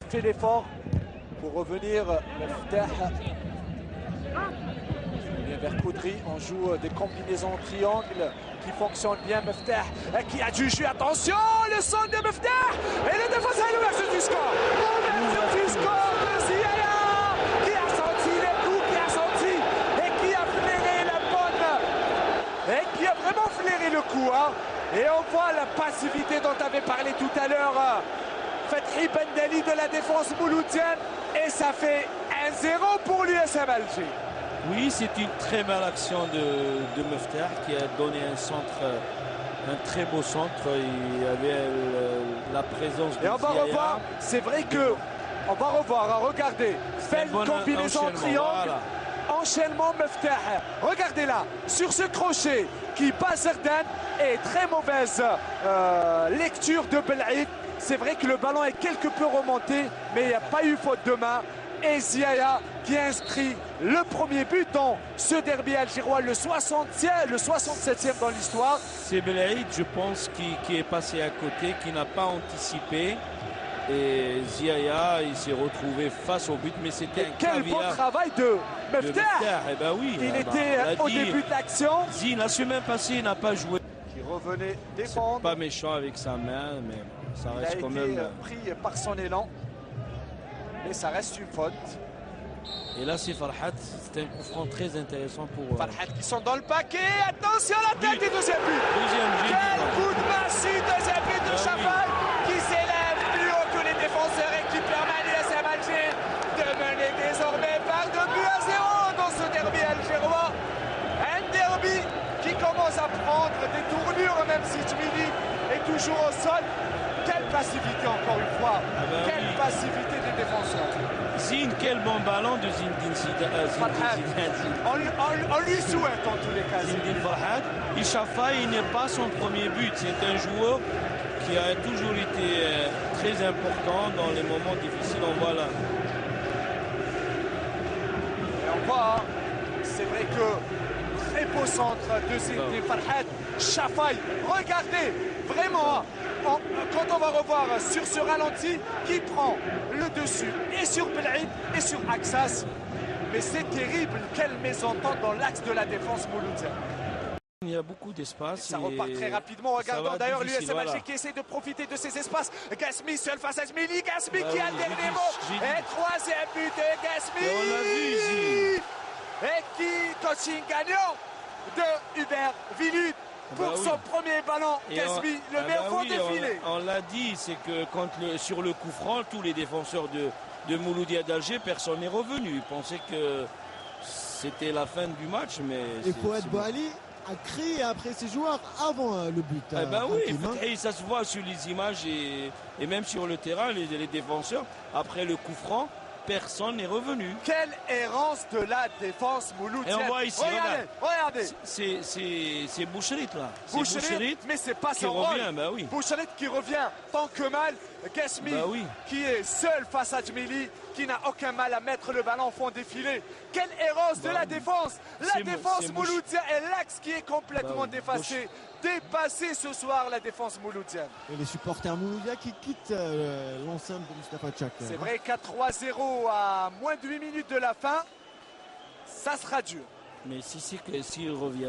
Fait l'effort pour revenir. Meftah vers Koudri, on joue des combinaisons en triangle qui fonctionnent bien. Meftah qui a du jus, attention, le son de Meftah et le défenseur est l'ouverture du score. L'ouverture du score de Ziaya qui a senti les coups, qui a senti et qui a flairé la bonne et qui a vraiment flairé le coup. Et on voit la passivité dont tu avais parlé tout à l'heure. Fethi Bendali de la défense mouloudienne et ça fait 1-0 pour l'USM Alger. Oui, c'est une très belle action de Meftah qui a donné un centre, un très beau centre. Il y avait la présence de Et on va revoir, c'est vrai que on va revoir, regardez, fait une combinaison triangle, voilà. Enchaînement Meftah. Regardez là, sur ce crochet qui passe certaine et très mauvaise lecture de Belaïd. C'est vrai que le ballon est quelque peu remonté, mais il n'y a pas eu faute de main. Et Ziaya qui inscrit le premier but dans ce derby algérois, le 67e dans l'histoire. C'est Belaïd, je pense, qui est passé à côté, qui n'a pas anticipé. Et Ziaya, il s'est retrouvé face au but, mais c'était un quel beau travail de Meftah. Eh ben oui, il était au début de l'action. Zi n'a su même passer, il n'a pas joué. Qui revenait défendre. Pas méchant avec sa main, mais ça reste quand même. Il a été pris par son élan. Et ça reste une faute. Et là, c'est Farhat. C'est un coup franc très intéressant pour. Farhat qui sont dans le paquet. Attention à la tête et deuxième but. Quel coup de massue, deuxième but de Chafal qui s'élève plus haut que les défenseurs et qui permet à l'USM Alger de mener désormais par 2-0 dans ce derby algérois. Un derby qui commence à prendre des tournures, même si Djmili est toujours au sol. Quelle passivité encore une fois. Quelle passivité des défenseurs. Zine, quel bon ballon de Zinedine Zidane. On lui souhaite en tous les cas. Zinedine Farhat. Ishafa, il n'est pas son premier but. C'est un joueur qui a toujours été très important dans les moments difficiles. On voit là. Et on voit, c'est vrai que très beau centre de Zinedine Farhat. Chafai, regardez, vraiment. Quand on va revoir sur ce ralenti qui prend le dessus et sur Belaïd et sur Axas, mais c'est terrible, quelle mésentente dans l'axe de la défense mouloudienne. Il y a beaucoup d'espace. Ça repart très rapidement. Regardons d'ailleurs l'USM Alger qui essaie de profiter de ces espaces. Gasmi seul face à Djmili. Gasmi qui a le dernier mot. Et troisième but de Gasmi. Et on l'a vu ici. Et qui coaching gagnant de Hubert Vilud. Pour son premier ballon, Gasmi, le meilleur fond défilé. On l'a dit, c'est que quand sur le coup franc, tous les défenseurs de Mouloudia d'Alger, personne n'est revenu. Ils pensaient que c'était la fin du match, mais. Et Fouad Bouali a crié après ses joueurs avant le but. Oui, ça se voit sur les images et même sur le terrain, les défenseurs, après le coup franc, personne n'est revenu. Quelle errance de la défense mouloudienne. Et on voit ici, regardez. C'est Boucherit là. Boucherit, mais c'est pas son rôle. Boucherit qui revient tant que mal. Gasmi qui est seul face à Djmili, qui n'a aucun mal à mettre le ballon en fond défilé. Quelle errance de la défense. La défense mouloudienne et l'axe qui est complètement dépassé ce soir, la défense mouloudienne. Et les supporters mouloudiens qui quittent l'enceinte de Mustapha Tchak. C'est vrai qu'à 3-0 à moins de 8 minutes de la fin, ça sera dur. Mais si c'est que s'il revient